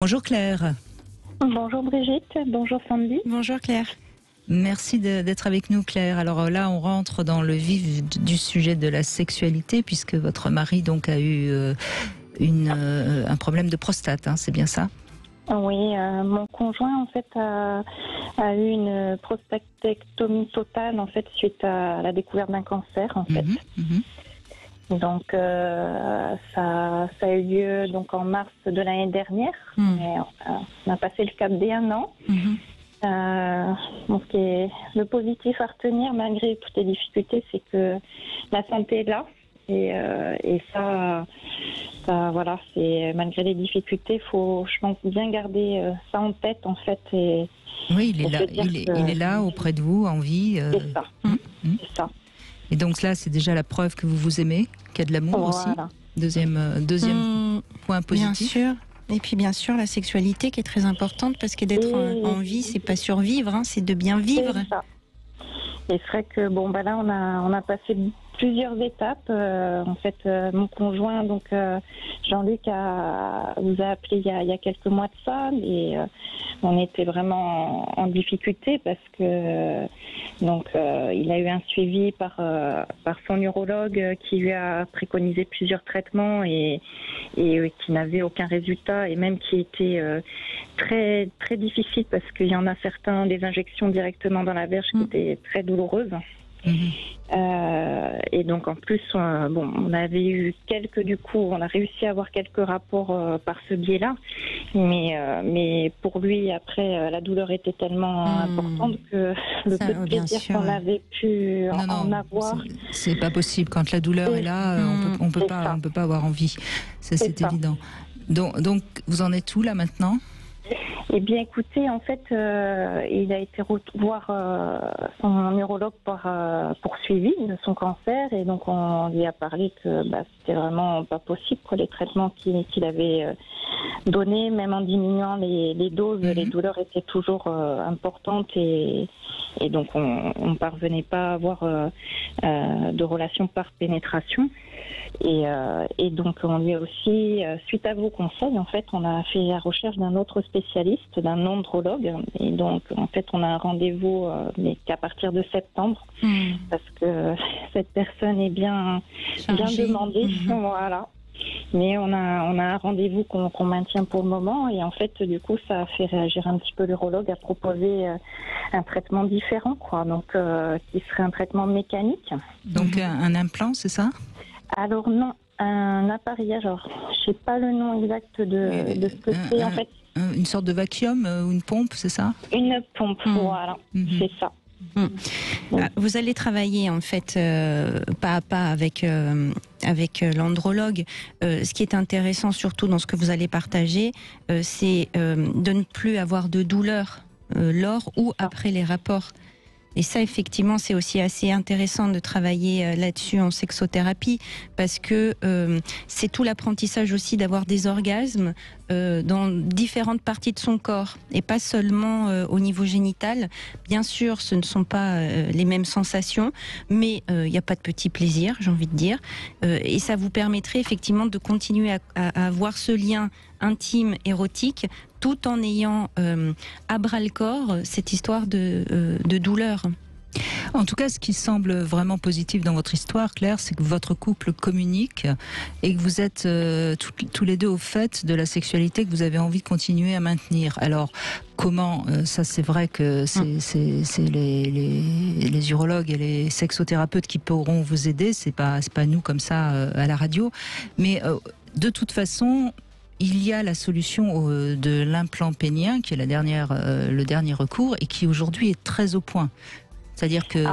Bonjour Claire. Bonjour Brigitte, bonjour Sandy. Bonjour Claire. Merci d'être avec nous Claire. Alors là, on rentre dans le vif du sujet de la sexualité puisque votre mari donc a eu un problème de prostate, hein, c'est bien ça? Oui, mon conjoint en fait a eu une prostatectomie totale en fait suite à la découverte d'un cancer en fait. Donc ça a eu lieu donc en mars de l'année dernière. Et, on a passé le cap des 1 an. Donc, ce qui est le positif à retenir malgré toutes les difficultés, c'est que la santé est là. Et ça voilà, c'est malgré les difficultés, faut, je pense, bien garder ça en tête en fait. Et oui, il est là auprès de vous, en vie. C'est ça. C'est ça. Et donc là, c'est déjà la preuve que vous vous aimez, qu'il y a de l'amour aussi. Deuxième point positif. Bien sûr. Et puis bien sûr, la sexualité qui est très importante parce que d'être en vie, c'est pas survivre, hein, c'est de bien vivre. C'est ça. Et c'est vrai que bon, bah là, on a passé plusieurs étapes. En fait, mon conjoint, donc Jean-Luc, vous a appelé il y a quelques mois de ça, et on était vraiment en difficulté parce que donc il a eu un suivi par son urologue qui lui a préconisé plusieurs traitements et qui n'avait aucun résultat et même qui était très très difficile parce qu'il y en a certains des injections directement dans la verge qui étaient très douloureuses. Et donc en plus on avait eu on a réussi à avoir quelques rapports par ce biais-là, mais pour lui après la douleur était tellement importante que le peu de plaisir qu'on avait pu en avoir, c'est pas possible quand la douleur est là. On peut pas avoir envie, c'est évident. Donc vous en êtes où là maintenant? Eh bien, écoutez, en fait, il a été voir son neurologue pour suivi de son cancer, et donc on lui a parlé que c'était vraiment pas possible, les traitements qu'il avait donnés, même en diminuant les doses, les douleurs étaient toujours importantes, et donc on parvenait pas à avoir de relation par pénétration. Et donc on lui a aussi, suite à vos conseils, en fait, on a fait la recherche d'un autre spécialiste, d'un andrologue, et donc en fait on a un rendez-vous, mais qu'à partir de septembre, parce que cette personne est bien demandée, voilà. Mais on a un rendez-vous qu'on maintient pour le moment, et en fait du coup ça a fait réagir un petit peu l'urologue à proposer un traitement différent, donc qui serait un traitement mécanique. Donc un implant, c'est ça? Alors non, un appareillage. Alors, je sais pas le nom exact de ce que c'est en fait. Une sorte de vacuum ou une pompe, c'est ça? Une pompe, voilà, c'est ça. Vous allez travailler en fait pas à pas avec l'andrologue. Ce qui est intéressant surtout dans ce que vous allez partager, c'est de ne plus avoir de douleur lors ou après les rapports. Et ça, effectivement, c'est aussi assez intéressant de travailler là-dessus en sexothérapie, parce que c'est tout l'apprentissage aussi d'avoir des orgasmes dans différentes parties de son corps, et pas seulement au niveau génital. Bien sûr, ce ne sont pas les mêmes sensations, mais il n'y a pas de petit plaisir, j'ai envie de dire. Et ça vous permettrait effectivement de continuer à avoir ce lien intime, érotique, tout en ayant à bras le corps cette histoire de douleur. En tout cas, ce qui semble vraiment positif dans votre histoire, Claire, c'est que votre couple communique et que vous êtes tous les deux au fait de la sexualité que vous avez envie de continuer à maintenir. Alors, comment ça, c'est vrai que c'est les urologues et les sexothérapeutes qui pourront vous aider. C'est pas nous comme ça à la radio. Mais de toute façon, il y a la solution de l'implant pénien, qui est le dernier recours, et qui aujourd'hui est très au point. C'est-à-dire que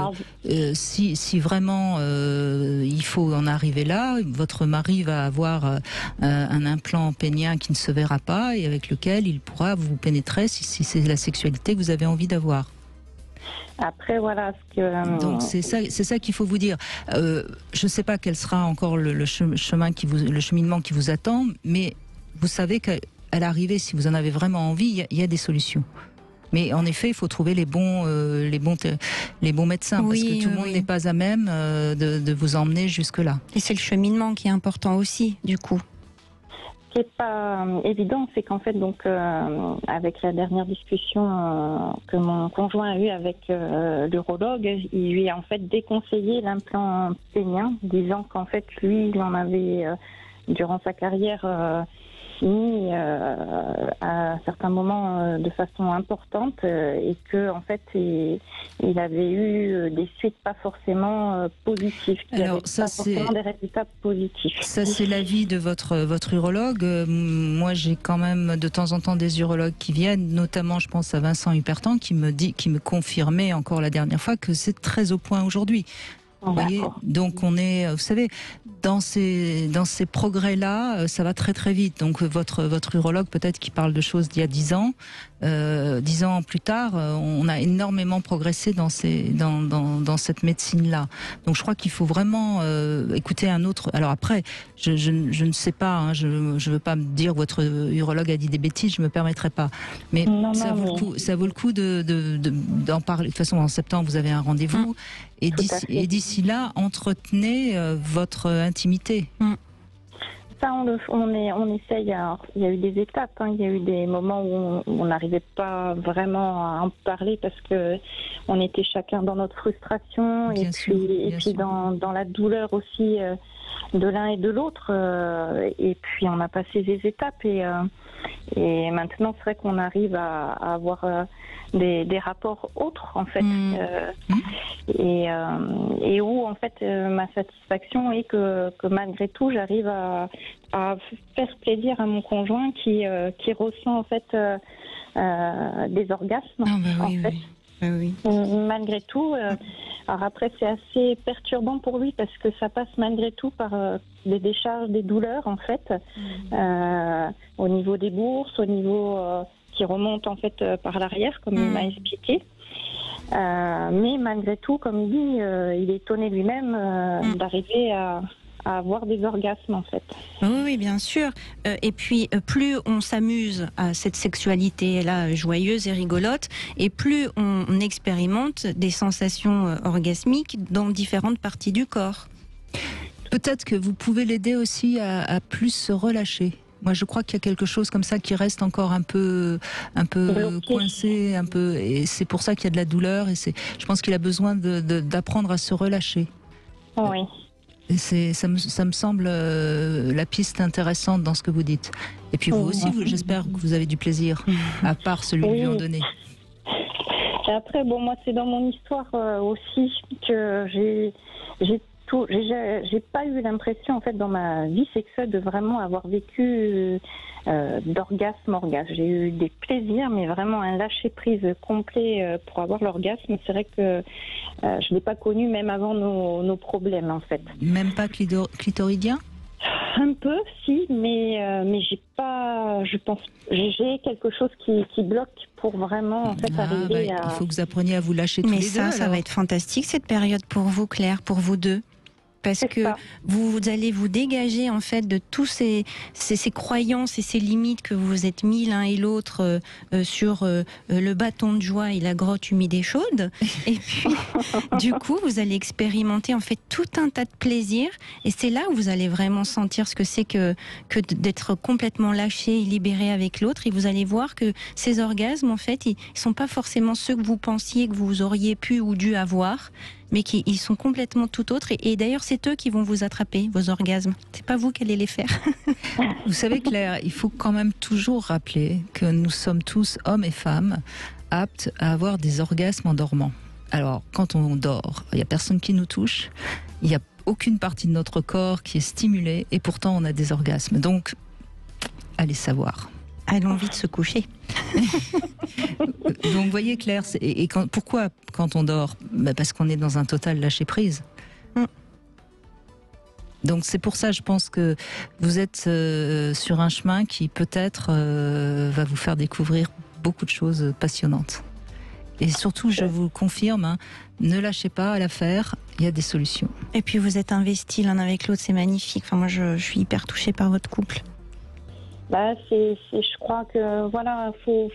si vraiment il faut en arriver là, votre mari va avoir un implant pénien qui ne se verra pas et avec lequel il pourra vous pénétrer si c'est la sexualité que vous avez envie d'avoir. Après, voilà ce que... Donc c'est ça qu'il faut vous dire. Je ne sais pas quel sera encore le cheminement qui vous attend, mais vous savez qu'à l'arrivée, si vous en avez vraiment envie, il y a des solutions. Mais en effet, il faut trouver les bons médecins, parce que tout le monde n'est pas à même de vous emmener jusque-là. Et c'est le cheminement qui est important aussi, du coup. qui n'est pas évident, c'est qu'en fait, donc, avec la dernière discussion que mon conjoint a eue avec l'urologue, il lui a en fait déconseillé l'implant pénien, disant qu'en fait, lui, il en avait, durant sa carrière, mis à certains moments de façon importante et que en fait il avait eu des suites pas forcément positives. Alors ça c'est des résultats positifs. Ça c'est l'avis de votre urologue. Moi j'ai quand même de temps en temps des urologues qui viennent, notamment je pense à Vincent Hupertan qui me confirmait encore la dernière fois que c'est très au point aujourd'hui. Vous voyez, donc on est, vous savez, dans ces progrès-là, ça va très très vite. Donc votre urologue peut-être qui parle de choses d'il y a 10 ans, 10 ans plus tard, on a énormément progressé dans cette médecine-là. Donc je crois qu'il faut vraiment écouter un autre. Alors après, je ne sais pas, hein, je veux pas me dire que votre urologue a dit des bêtises, je me permettrai pas. Mais ça vaut le coup d'en parler. De toute façon, en septembre, vous avez un rendez-vous. Et d'ici là, entretenez votre intimité. Ça, on essaye. Alors, il y a eu des étapes. Hein. Il y a eu des moments où on n'arrivait pas vraiment à en parler parce que on était chacun dans notre frustration et puis dans la douleur aussi de l'un et de l'autre. Et puis on a passé des étapes et maintenant c'est vrai qu'on arrive à avoir des rapports autres en fait et où en fait ma satisfaction est que malgré tout j'arrive à faire plaisir à mon conjoint qui ressent en fait des orgasmes en fait. Oui. Malgré tout, alors après c'est assez perturbant pour lui parce que ça passe malgré tout par des décharges, des douleurs en fait, au niveau des bourses, au niveau qui remonte en fait par l'arrière comme il m'a expliqué. Mais malgré tout, comme il dit, il est étonné lui-même d'arriver à avoir des orgasmes en fait. Oui, bien sûr. Et puis, plus on s'amuse à cette sexualité-là joyeuse et rigolote, et plus on expérimente des sensations orgasmiques dans différentes parties du corps. Peut-être que vous pouvez l'aider aussi à plus se relâcher. Moi, je crois qu'il y a quelque chose comme ça qui reste encore un peu coincé, et c'est pour ça qu'il y a de la douleur. Et je pense qu'il a besoin d'apprendre à se relâcher. Oui. Et ça me semble la piste intéressante dans ce que vous dites. Et puis vous aussi, j'espère que vous avez du plaisir, à part celui de lui en donner. Et après, moi, c'est dans mon histoire aussi que j'ai pas eu l'impression, en fait, dans ma vie sexuelle, de vraiment avoir vécu d'orgasme. J'ai eu des plaisirs, mais vraiment un lâcher-prise complet pour avoir l'orgasme. C'est vrai que je l'ai pas connu même avant nos problèmes, en fait. Même pas clitoridien ? Un peu, si, mais j'ai pas. Je pense, j'ai quelque chose qui bloque pour vraiment en fait arriver à. Il faut que vous appreniez à vous lâcher tous les deux. Mais ça va être fantastique cette période pour vous, Claire, pour vous deux. Parce que vous allez vous dégager en fait de tous ces croyances et ces limites que vous vous êtes mis l'un et l'autre sur le bâton de joie et la grotte humide et chaude. Et puis, du coup, vous allez expérimenter en fait tout un tas de plaisirs. Et c'est là où vous allez vraiment sentir ce que c'est que d'être complètement lâché et libéré avec l'autre. Et vous allez voir que ces orgasmes, en fait, ils sont pas forcément ceux que vous pensiez que vous auriez pu ou dû avoir, mais ils sont complètement tout autres. Et d'ailleurs, c'est eux qui vont vous attraper, vos orgasmes. C'est pas vous qui allez les faire. Vous savez, Claire, il faut quand même toujours rappeler que nous sommes tous, hommes et femmes, aptes à avoir des orgasmes en dormant. Alors, quand on dort, il n'y a personne qui nous touche, il n'y a aucune partie de notre corps qui est stimulée, et pourtant on a des orgasmes. Donc, allez savoir. Allons vite se coucher. Donc, vous voyez, Claire, pourquoi quand on dort ? Parce qu'on est dans un total lâcher-prise. Donc c'est pour ça, je pense que vous êtes sur un chemin qui peut-être va vous faire découvrir beaucoup de choses passionnantes. Et surtout, je vous confirme, ne lâchez pas à l'affaire, il y a des solutions. Et puis vous êtes investis l'un avec l'autre, c'est magnifique. Enfin, moi, je suis hyper touchée par votre couple. Je crois que voilà, pour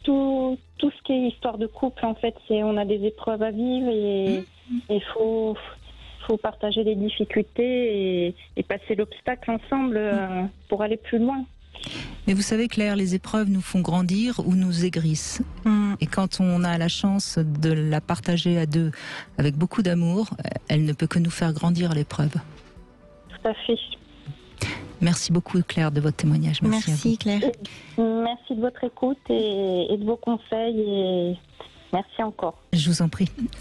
tout ce qui est histoire de couple, en fait, on a des épreuves à vivre et il faut faut partager les difficultés et passer l'obstacle ensemble pour aller plus loin. Mais vous savez, Claire, les épreuves nous font grandir ou nous aigrissent. Et quand on a la chance de la partager à deux avec beaucoup d'amour, elle ne peut que nous faire grandir l'épreuve. Tout à fait. Merci beaucoup, Claire, de votre témoignage. Merci Claire. Merci de votre écoute et de vos conseils. Et merci encore. Je vous en prie.